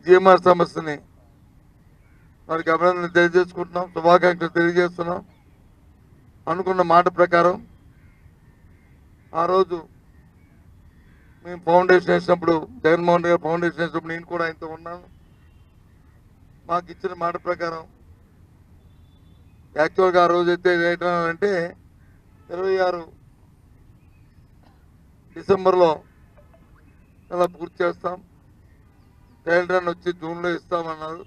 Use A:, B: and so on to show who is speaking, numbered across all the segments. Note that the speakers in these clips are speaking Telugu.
A: జీఎంఆర్ సమస్యని వారికి అభినందనలు తెలియజేసుకుంటున్నాం, శుభాకాంక్షలు తెలియజేస్తున్నాం. అనుకున్న మాట ప్రకారం ఆ రోజు మేము ఫౌండేషన్ వేసినప్పుడు, జగన్మోహన్ రెడ్డి గారు ఫౌండేషన్ వేసినప్పుడు నేను కూడా ఆయనతో ఉన్నాను. మాకు ఇచ్చిన మాట ప్రకారం యాక్చువల్గా ఆ రోజు అయితే ఏంటంటే 26 డిసెంబర్లో అలా పూర్తి చేస్తాం, ట్రయల్ రన్ వచ్చి జూన్లో ఇస్తామన్నారు.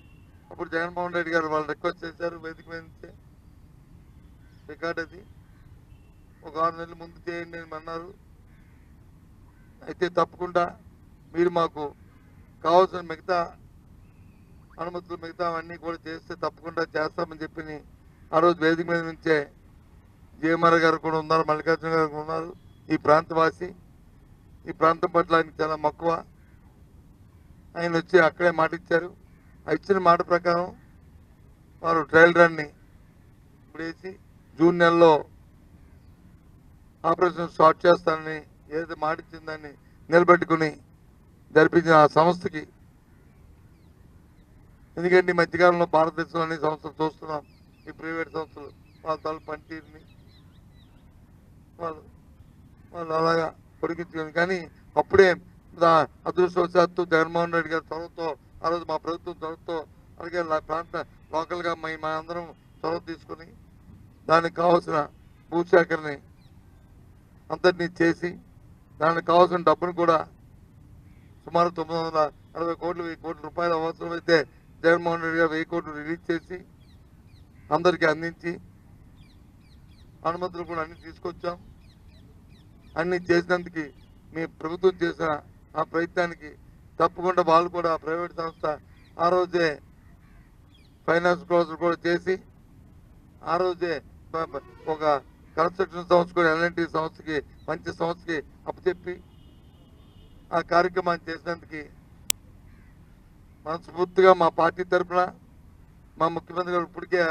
A: అప్పుడు జగన్మోహన్ రెడ్డి గారు వాళ్ళు రిక్వెస్ట్ చేశారు, వేదిక మీద నుంచే రికార్డ్ అది, ఒక 6 నెలల ముందు చేయండి అని అన్నారు. అయితే తప్పకుండా మీరు మాకు కావాల్సిన మిగతా అనుమతులు మిగతా అవన్నీ కూడా చేస్తే తప్పకుండా చేస్తామని చెప్పి ఆ రోజు వేదిక మీద నుంచే జీఎంఆర్ గారు కూడా ఉన్నారు, మల్లికార్జున గారు ఉన్నారు. ఈ ప్రాంతవాసి, ఈ ప్రాంతం పట్ల ఆయనకి చాలా మక్కువ. ఆయన వచ్చి అక్కడే మాట ఇచ్చారు. ఆ ఇచ్చిన మాట ప్రకారం వారు ట్రయల్ రన్ని ఇప్పుడు వేసి జూన్ నెలలో ఆపరేషన్ స్టార్ట్ చేస్తానని ఏదైతే మాట ఇచ్చిందాన్ని నిలబెట్టుకుని జరిపించిన ఆ సంస్థకి, ఎందుకంటే ఈ మధ్యకాలంలో భారతదేశంలో అన్ని సంస్థలు చూస్తున్నాం, ఈ ప్రైవేట్ సంస్థలు వాళ్ళ తల పనితీరుని వాళ్ళు అలాగా పొడిగించుకొని, కానీ అప్పుడే అదృష్టవశాత్తు జగన్మోహన్ రెడ్డి గారి చొరవతో ఆ రోజు మా ప్రభుత్వం చొరవతో అలాగే ప్రాంత లోకల్గా మా అందరం చొరవ తీసుకుని దానికి కావాల్సిన భూసేకరణని అంతటినీ చేసి దానికి కావాల్సిన డబ్బును కూడా సుమారు 940 కోట్లు 1000 కోట్ల రూపాయలు అవసరమైతే జగన్మోహన్ రెడ్డి గారు 1000 కోట్లు రిలీజ్ చేసి అందరికీ అందించి అనుమతులు కూడా అన్ని తీసుకొచ్చాం. అన్ని చేసినందుకు మీ ప్రభుత్వం చేసిన ఆ ప్రయత్నానికి తప్పకుండా వాళ్ళు కూడా ప్రైవేట్ సంస్థ ఆ రోజే ఫైనాన్స్ క్లోజర్ కూడా చేసి ఆ రోజే ఒక కన్స్ట్రక్షన్ సంస్థ కూడా ఎల్ఎన్టీ సంస్థకి మంచి సంస్థకి అప్పచెప్పి ఆ కార్యక్రమాన్ని చేసినందుకు మనస్ఫూర్తిగా మా పార్టీ తరఫున మా ముఖ్యమంత్రి గారు ఇప్పటికే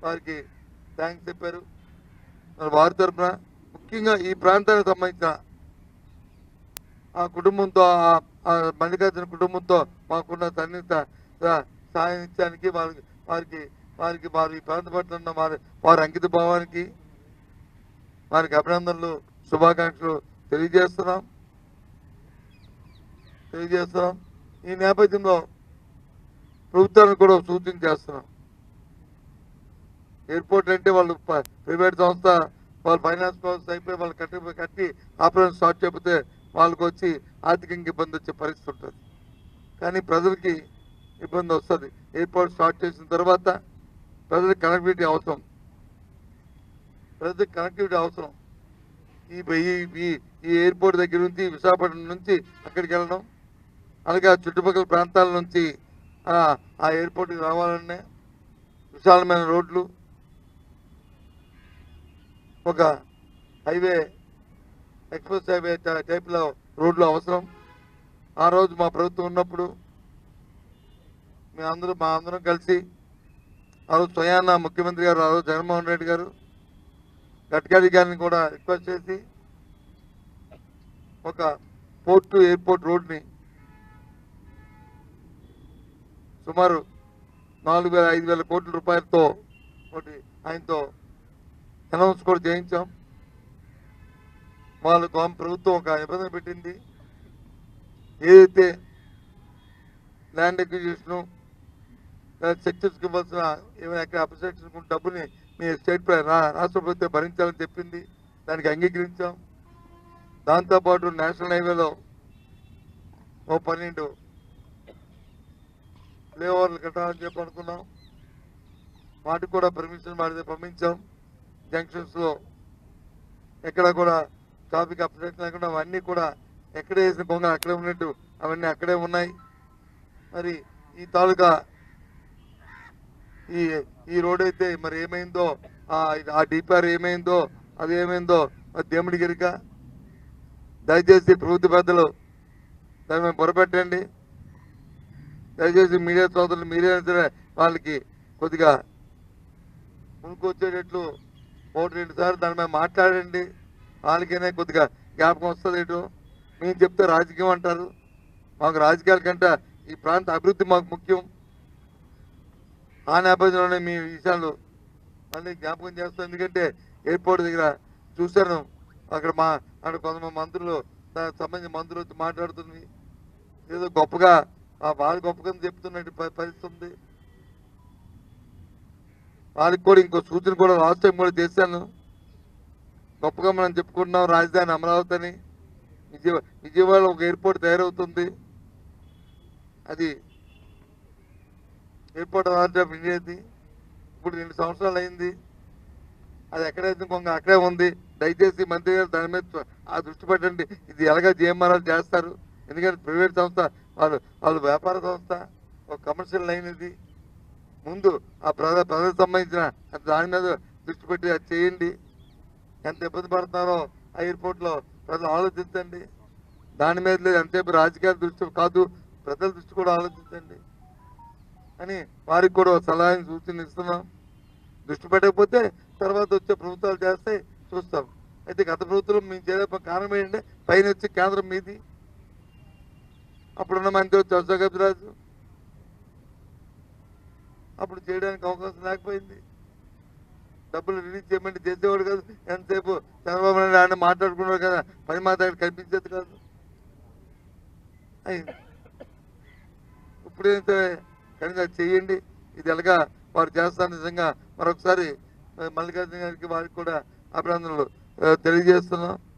A: వారికి థ్యాంక్స్ చెప్పారు. వారి తరఫున ముఖ్యంగా ఈ ప్రాంతానికి సంబంధించిన ఆ కుటుంబంతో మల్లికార్జున కుటుంబంతో మాకున్న సన్నిహిత సహాయం ఇచ్చడానికి వారికి వారి ప్రాంత పట్ల ఉన్న వారి అంకిత భావానికి వారికి అభినందనలు శుభాకాంక్షలు తెలియజేస్తున్నాం. ఈ నేపథ్యంలో ప్రభుత్వానికి కూడా సూచన చేస్తున్నాం. ఎయిర్పోర్ట్ అంటే వాళ్ళు ప్రైవేట్ సంస్థ వాళ్ళు ఫైనాన్స్ సంస్థ అయిపోయి వాళ్ళు కట్టి ఆపరేషన్ స్టార్ట్ చేయకపోతే వాళ్ళకి వచ్చి ఆర్థికంగా ఇబ్బంది వచ్చే పరిస్థితి ఉంటుంది. కానీ ప్రజలకి ఇబ్బంది వస్తుంది. ఎయిర్పోర్ట్ స్టార్ట్ చేసిన తర్వాత ప్రజలకు కనెక్టివిటీ అవసరం. ఈ ఎయిర్పోర్ట్ దగ్గర నుంచి విశాఖపట్నం నుంచి అక్కడికి వెళ్ళడం, అలాగే చుట్టుపక్కల ప్రాంతాల నుంచి ఆ ఎయిర్పోర్ట్కి రావాలనే విశాలమైన రోడ్లు, ఒక హైవే ఎక్స్ప్రెస్ హైవే టైప్లో రోడ్లు అవసరం. ఆ రోజు మా ప్రభుత్వం ఉన్నప్పుడు మా అందరం కలిసి ఆ రోజు స్వయాన ముఖ్యమంత్రి గారు ఆ రోజు జగన్మోహన్ రెడ్డి గారు గడ్కరీ గారిని కూడా రిక్వెస్ట్ చేసి ఒక పోర్ట్ టు ఎయిర్పోర్ట్ రోడ్ని సుమారు 4000-5000 కోట్ల రూపాయలతో ఒకటి ఆయనతో అనౌన్స్ కూడా చేయించాం. వాళ్ళకు ప్రభుత్వం ఒక నిబంధన పెట్టింది, ఏదైతే ల్యాండ్ ఎక్విజిషన్ సెక్టర్స్కి ఇవ్వాల్సిన ఏమైనా ఎక్కడ అప్సెక్షన్ డబ్బుని మీ స్టేట్ రాష్ట్ర ప్రభుత్వం భరించాలని చెప్పింది, దానికి అంగీకరించాం. దాంతోపాటు నేషనల్ హైవేలో 12 ఫ్లైఓవర్లు కట్టాలని చెప్పి అనుకున్నాం. వాటికి కూడా పర్మిషన్ పంపించాం. జంక్షన్స్లో ఎక్కడ కూడా ట్రాఫిక్ అప్సెక్షన్ లేకుండా అవన్నీ కూడా ఎక్కడ వేసిన కొంగ అక్కడే ఉన్నట్టు అవన్నీ అక్కడే ఉన్నాయి. మరి ఈ తాలూకా ఈ రోడ్ అయితే మరి ఏమైందో, ఆ డిపిఆర్ ఏమైందో, అది ఏమైందో దేవుడి గిరిక. దయచేసి ప్రభుత్వ పెద్దలు దాన్ని మేము పొరపెట్టండి. దయచేసి మీడియా సోదరులు మీరైనా సరే వాళ్ళకి కొద్దిగా ముందుకొచ్చేటట్లు 1-2 సార్లు దాని మీద మాట్లాడండి. వాళ్ళకైనా కొద్దిగా జ్ఞాపకం వస్తుంది. మేము చెప్తే రాజకీయం అంటారు. మాకు రాజకీయాల కంటే ఈ ప్రాంత అభివృద్ధి మాకు ముఖ్యం. ఆ నేపథ్యంలోనే మీ విషయాలు మళ్ళీ జ్ఞాపకం చేస్తాం. ఎందుకంటే ఎయిర్పోర్ట్ దగ్గర చూశాను, అక్కడ కొంతమంది మంత్రులు, దానికి సంబంధించిన మంత్రులు వచ్చి మాట్లాడుతుంది, ఏదో గొప్పగా వాళ్ళు గొప్పగా చెప్తున్నట్టు పరిస్థితి ఉంది. వాళ్ళకి కూడా ఇంకో సూచన కూడా లాస్ట్ టైం కూడా చేశాను. గొప్పగా మనం చెప్పుకుంటున్నాం రాజధాని అమరావతి అని. విజయవాడలో ఒక ఎయిర్పోర్ట్ తయారవుతుంది. అది ఎయిర్పోర్ట్ అథారిటీ ఆఫ్ ఇండియాది. ఇప్పుడు 2 సంవత్సరాలు అయింది. అది ఎక్కడైతే అక్కడే ఉంది. దయచేసి మంత్రి గారు దాని మీద దృష్టి పెట్టండి. ఇది ఎలాగా జిఎంఆర్ఆర్ చేస్తారు, ఎందుకంటే ప్రైవేట్ సంస్థ, వాళ్ళు వ్యాపార సంస్థ, ఒక కమర్షియల్ లైన్. ఇది ముందు ఆ ప్రజలకు సంబంధించిన దాని మీద దృష్టి పెట్టి అది చేయండి. ఎంత ఇబ్బంది పడుతున్నారో ఆ ఎయిర్పోర్ట్లో ప్రజలు ఆలోచించండి. దాని మీద లేదు, ఎంతసేపు రాజకీయాల దృష్టి కాదు, ప్రజల దృష్టి కూడా ఆలోచించండి అని వారికి కూడా సలహా సూచనలు ఇస్తున్నాం. దృష్టి పెట్టకపోతే తర్వాత వచ్చే ప్రభుత్వాలు చేస్తే చూస్తాం. అయితే గత ప్రభుత్వం మేము చేయలేక కారణం ఏంటంటే పైన వచ్చి కేంద్రం మీది, అప్పుడున్న మంత్రి వచ్చి అశోక్ రాజు, అప్పుడు చేయడానికి అవకాశం లేకపోయింది. డబ్బులు రిలీజ్ చేయమంటే చేసేవాడు కాదు. ఎంతసేపు చంద్రబాబు నాయుడు ఆయన మాట్లాడుకున్నాడు కదా, పని మాట్లాడి కనిపించేది కాదు. ఇప్పుడైతే కనుక చేయండి. ఇది ఎలాగా వారు చేస్తారు. నిజంగా మరొకసారి మల్లికార్జున గారికి వారికి కూడా అభినందనలు తెలియజేస్తున్నాం.